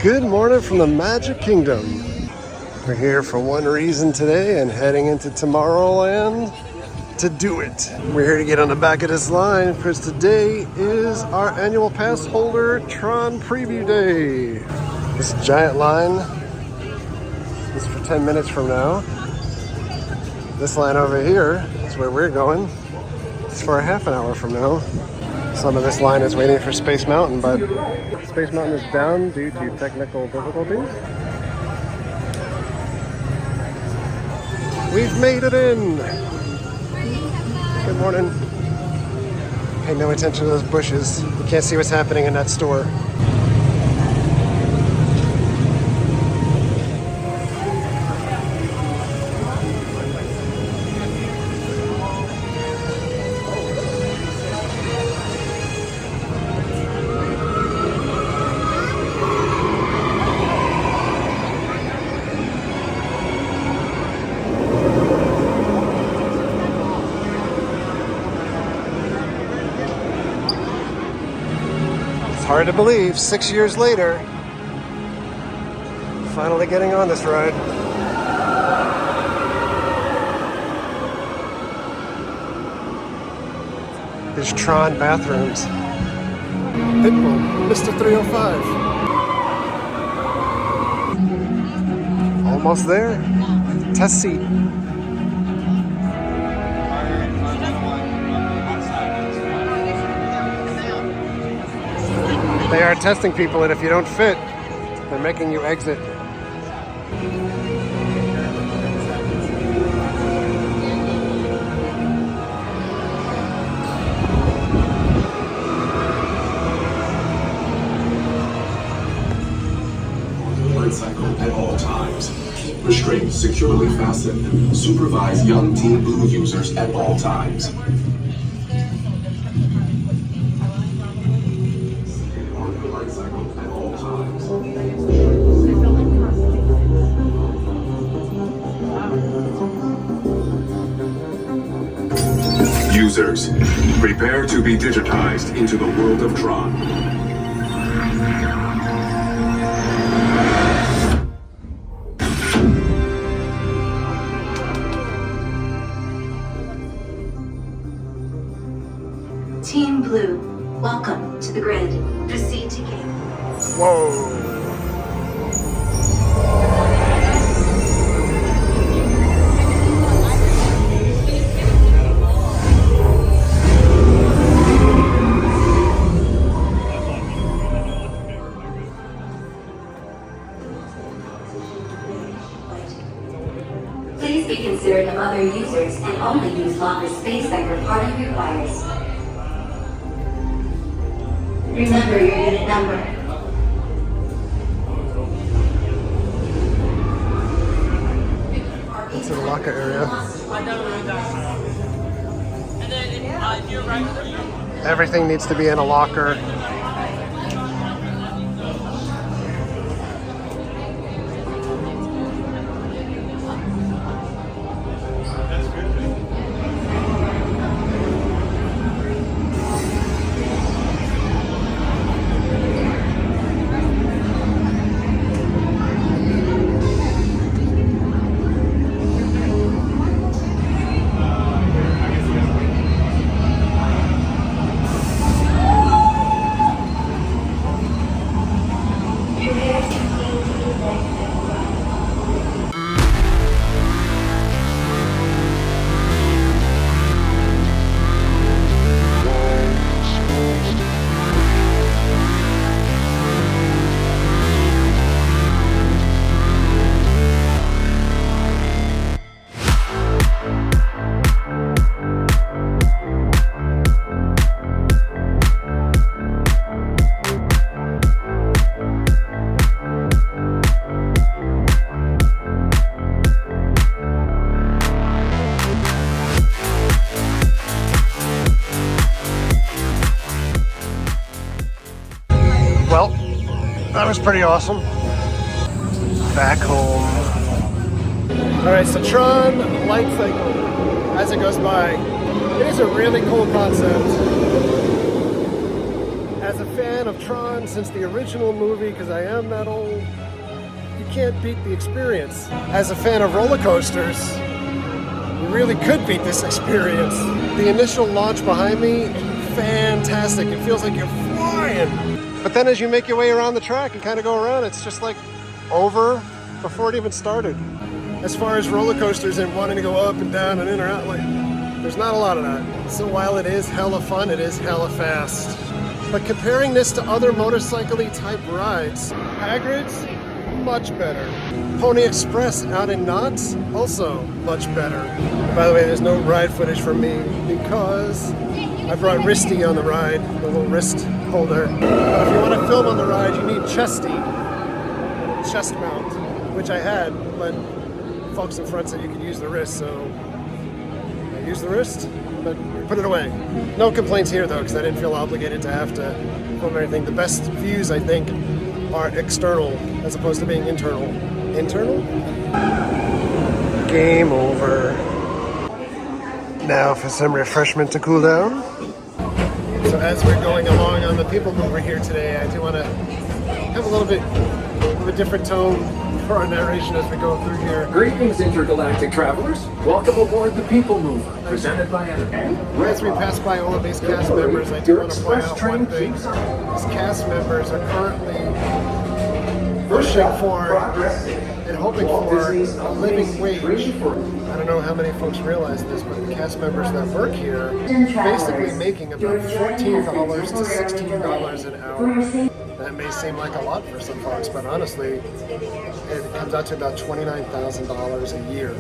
Good morning from the Magic Kingdom. We're here for one reason today and heading into Tomorrowland to do it. We're here to get on the back of this line because today is our annual pass holder TRON preview day. This giant line is for 10 minutes from now. This line over here is where we're going. It's for a half an hour from now. Some of this line is waiting for Space Mountain, but Space Mountain is down due to technical difficulties. We've made it in! Good morning. Pay no attention to those bushes. You can't see what's happening in that store. Hard to believe, 6 years later, finally getting on this ride. There's TRON bathrooms. Pitbull, Mr. 305. Almost there. Test seat. They are testing people, and if you don't fit, they're making you exit. Lightcycle at all times. Keep restraints securely fastened. Supervise young Team Blue users at all times. Users, prepare to be digitized into the world of TRON. Team Blue, welcome to the grid. Proceed to gate. Whoa. Please be considerate of other users and only use locker space that your party requires. Remember your unit number. It's in the locker area. Everything needs to be in a locker. Well, that was pretty awesome. Back home. Alright, so TRON Lightcycle, as it goes by, it is a really cool concept. As a fan of TRON since the original movie, because I am that old, you can't beat the experience. As a fan of roller coasters, you really could beat this experience. The initial launch behind me, fantastic. It feels like you're flying. But then as you make your way around the track and kind of go around, it's just like over before it even started. As far as roller coasters and wanting to go up and down and in or out, like, there's not a lot of that. So while it is hella fun, it is hella fast. But comparing this to other motorcycle-y type rides, Hagrid's, much better. Pony Express out in Knott's, also much better. By the way, there's no ride footage from me because I brought Wristy on the ride, the little wrist holder. But if you want to film on the ride, you need Chesty, chest mount, which I had, but folks in front said you could use the wrist, so I used the wrist, but put it away. No complaints here though, because I didn't feel obligated to have to film anything. The best views, I think, are external as opposed to being internal. Internal? Game over. Now for some refreshment to cool down. So as we're going along on the people mover here today, I do want to have a little bit of a different tone for our narration as we go through here. Greetings, intergalactic travelers. Welcome aboard the People Mover, presented by As we pass by all of these cast members, I do want to point out one thing. These cast members are currently pushing for and hoping for a living wage. I don't know how many folks realize this, but the cast members that work here basically making about $14 to $16 an hour. That may seem like a lot for some folks, but honestly, it comes out to about $29,000 a year,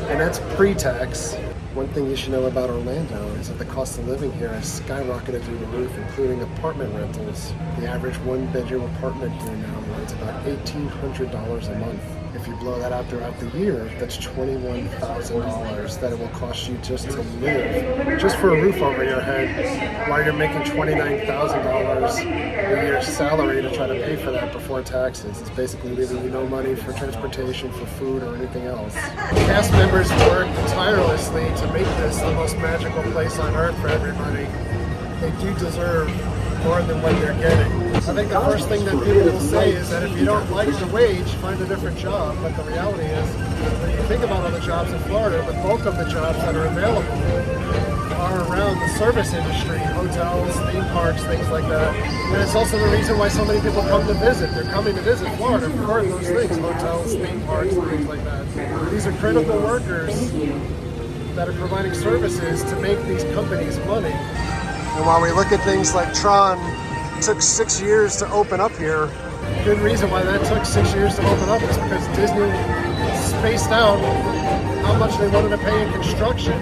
and that's pre-tax. One thing you should know about Orlando is that the cost of living here has skyrocketed through the roof, including apartment rentals. The average one-bedroom apartment here now runs about $1,800 a month. If you blow that out throughout the year, that's $21,000 that it will cost you just to live, just for a roof over your head, while you're making $29,000 a year salary to try to pay for that before taxes. It's basically leaving you no money for transportation, for food, or anything else. Cast members work tirelessly to make this the most magical place on earth for everybody. They do deserve more than what they're getting. I think the first thing that people will say is that if you don't like the wage, find a different job. But the reality is, when you think about all the jobs in Florida, the bulk of the jobs that are available are around the service industry, hotels, theme parks, things like that. And it's also the reason why so many people come to visit. They're coming to visit Florida for those things, hotels, theme parks, things like that. These are critical workers that are providing services to make these companies money. And while we look at things like TRON, it took 6 years to open up here. Good reason why that took 6 years to open up is because Disney spaced out how much they wanted to pay in construction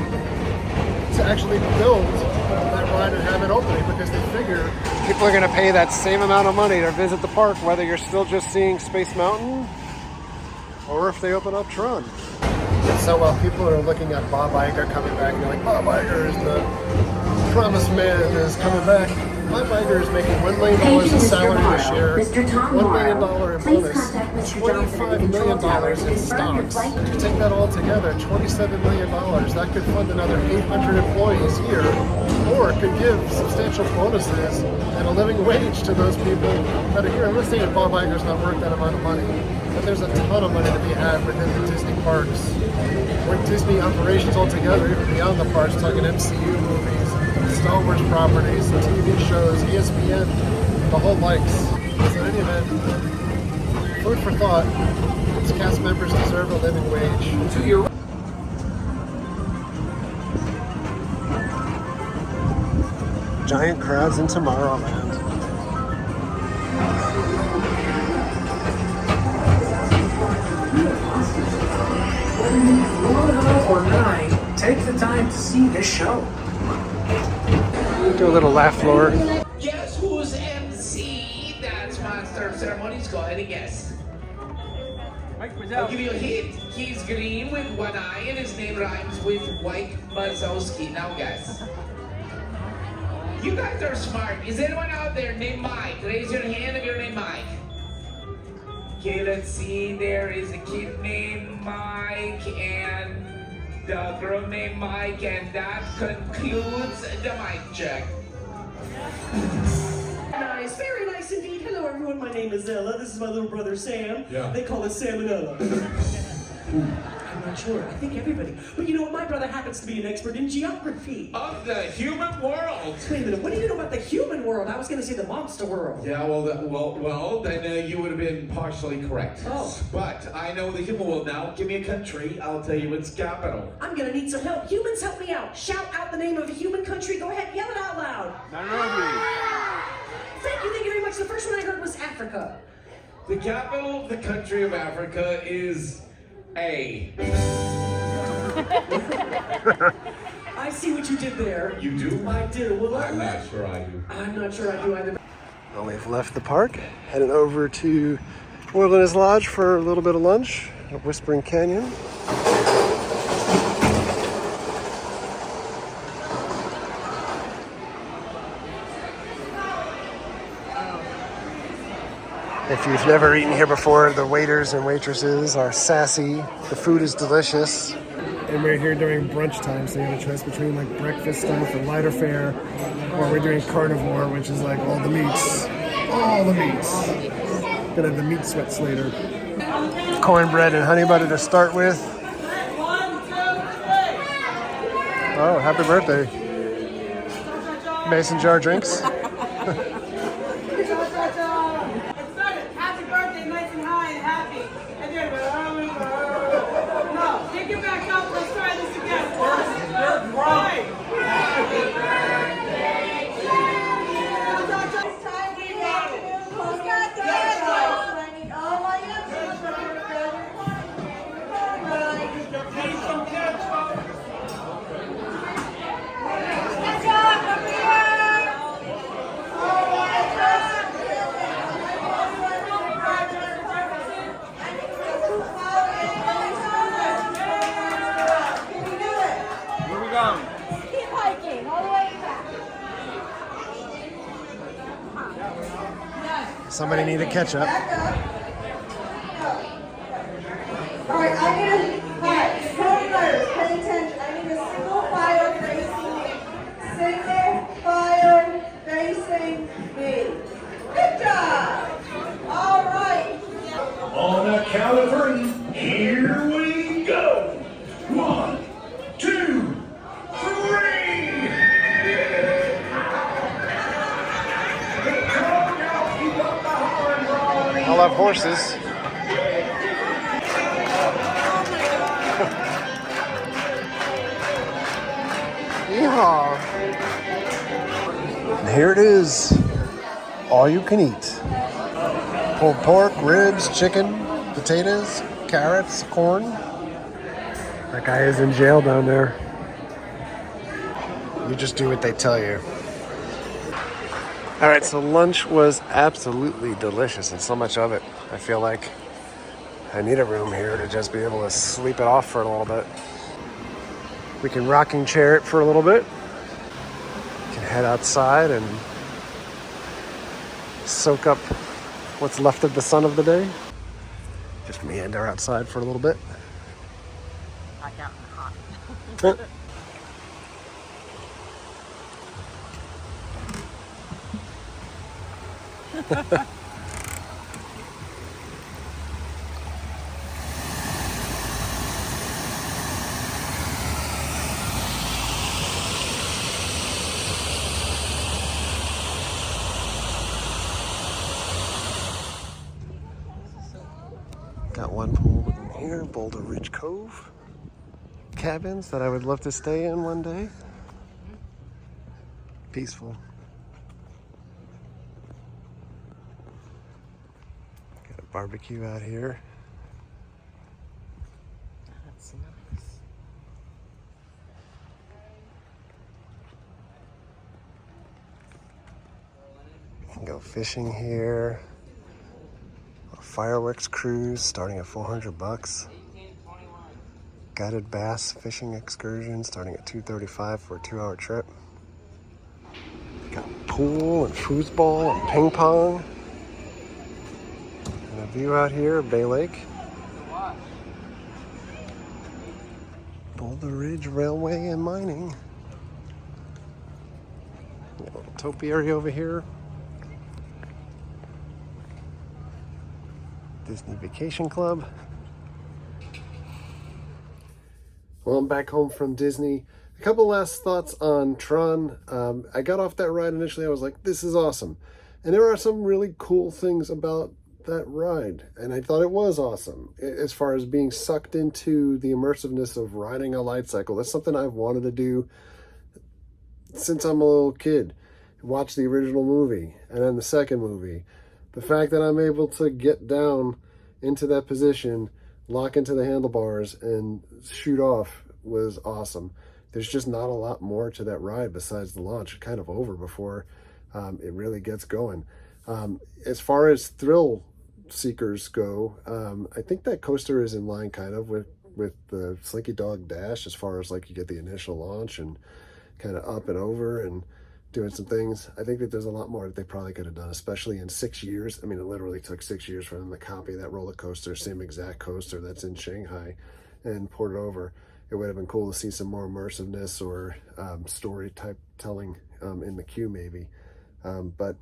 to actually build that ride and have it opening, because they figure people are going to pay that same amount of money to visit the park, whether you're still just seeing Space Mountain or if they open up TRON. So while people are looking at Bob Iger coming back, and they're like, Bob Iger is the promised man is coming back. Bob Iger is making $1 million in salary this year, $1 million in bonus, $25 million in stocks. You take that all together, $27 million. That could fund another 800 employees here, or it could give substantial bonuses and a living wage to those people that are here. I'm not saying that Bob Iger's not worth that amount of money, but there's a ton of money to be had within the Disney parks. With Disney operations altogether, even beyond the parks, talking MCU movies, Star Wars properties, TV shows, ESPN, the whole likes. So in any event, food for thought. Its cast members deserve a living wage. To your Giant crowds in Tomorrowland. 1 or 9, take the time to see this show. Do a little laugh floor. Guess who's MC? That's Master of Ceremonies. Go ahead and guess. I'll give you a hint. He's green with one eye and his name rhymes with White Mazowski. Now guess. You guys are smart. Is anyone out there named Mike? Raise your hand if you're named Mike. Okay, let's see. There is a kid named Mike and the girl named Mike, and that concludes the mic check. nice, very nice indeed. Hello everyone, my name is Ella. This is my little brother Sam. Yeah. They call it Salmonella. I'm not sure, I think everybody. But you know what, my brother happens to be an expert in geography. Of the human world. Wait a minute, what do you know about the human world? I was going to say the monster world. Yeah, well, then you would have been partially correct. Oh. But I know the human world now. Give me a country, I'll tell you its capital. I'm going to need some help. Humans, help me out. Shout out the name of a human country. Go ahead, yell it out loud. Nairobi. Thank you very much. The first one I heard was Africa. The capital of the country of Africa is A. I see what you did there. You do? I do. Well, I'm not sure I do. I'm not sure I do either. Well, we've left the park, heading over to Wilderness Lodge for a little bit of lunch at Whispering Canyon. If you've never eaten here before, the waiters and waitresses are sassy. The food is delicious. And we're here during brunch time, so you have a choice between like breakfast stuff and lighter fare, or we're doing carnivore, which is like all the meats. All the meats. Gonna have the meat sweats later. Cornbread and honey butter to start with. Oh, happy birthday. Mason jar drinks. Somebody need a ketchup. All right, I need a, Cody Myers, pay attention. I need a single file facing me. Good job. All right. On the count of 3, here we go. 1, 2, 3. I love horses. Yeehaw. And here it is. All you can eat. Pulled pork, ribs, chicken, potatoes, carrots, corn. That guy is in jail down there. You just do what they tell you. All right, so lunch was absolutely delicious, and so much of it. I feel like I need a room here to just be able to sleep it off for a little bit. We can rocking chair it for a little bit. We can head outside and soak up what's left of the sun of the day. Just meander outside for a little bit. Back out in the hot. Got one pool in here, Boulder Ridge Cove. Cabins that I would love to stay in one day. Peaceful. Got a barbecue out here. That's nice. You can go fishing here. A fireworks cruise starting at $400. Guided bass fishing excursion starting at $235 for a 2-hour trip. Got pool and foosball and ping pong. And a view out here of Bay Lake. Boulder Ridge Railway and Mining. A little topiary over here. Disney Vacation Club. Well, I'm back home from Disney. A couple last thoughts on Tron. I got off that ride initially. I was like, this is awesome. And there are some really cool things about that ride. And I thought it was awesome. As far as being sucked into the immersiveness of riding a light cycle. That's something I've wanted to do since I'm a little kid. Watch the original movie and then the second movie. The fact that I'm able to get down into that position, lock into the handlebars, and shoot off was awesome. There's just not a lot more to that ride besides the launch. It's kind of over before it really gets going. As far as thrill seekers go, I think that coaster is in line kind of with the Slinky Dog Dash, as far as like you get the initial launch and kind of up and over and doing some things. I think that there's a lot more that they probably could have done, especially in 6 years. I mean, it literally took 6 years for them to copy that roller coaster, same exact coaster that's in Shanghai, and port it over. It would have been cool to see some more immersiveness or story type telling in the queue maybe. But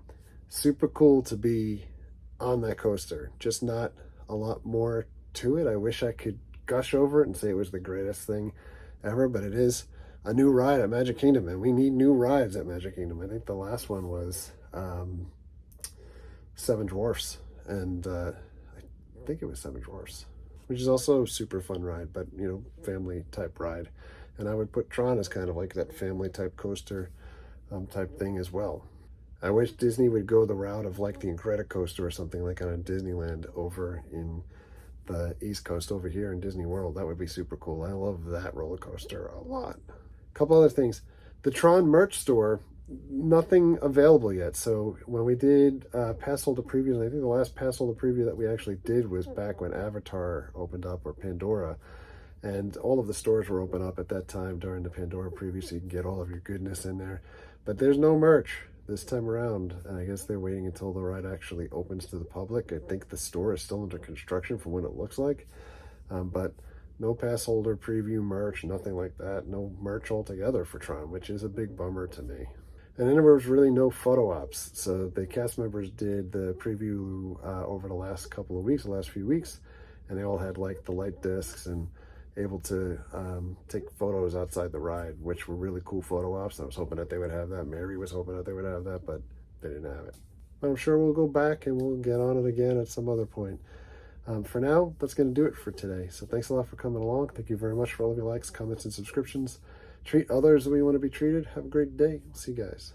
super cool to be on that coaster. Just not a lot more to it. I wish I could gush over it and say it was the greatest thing ever, but it is a new ride at Magic Kingdom, and we need new rides at Magic Kingdom. I think the last one was Seven Dwarfs, and I think it was Seven Dwarfs, which is also a super fun ride, but you know, family type ride. And I would put Tron as kind of like that family type coaster type thing as well. I wish Disney would go the route of like the Incredicoaster or something like on Disneyland over in the East Coast over here in Disney World. That would be super cool. I love that roller coaster a lot. Couple other things. The Tron merch store, nothing available yet. So when we did passholder previews, I think the last passholder preview that we actually did was back when Avatar opened up, or Pandora, and all of the stores were open up at that time during the Pandora preview, so you can get all of your goodness in there. But there's no merch this time around, and I guess they're waiting until the ride actually opens to the public. I think the store is still under construction from what it looks like, but no passholder preview merch, nothing like that. No merch altogether for Tron, which is a big bummer to me. And then there was really no photo ops. So the cast members did the preview over the last couple of weeks, the last few weeks, and they all had like the light discs and able to take photos outside the ride, which were really cool photo ops. I was hoping that they would have that. Mary was hoping that they would have that, but they didn't have it. But I'm sure we'll go back and we'll get on it again at some other point. For now, that's going to do it for today. So thanks a lot for coming along. Thank you very much for all of your likes, comments, and subscriptions. Treat others the way you want to be treated. Have a great day. See you guys.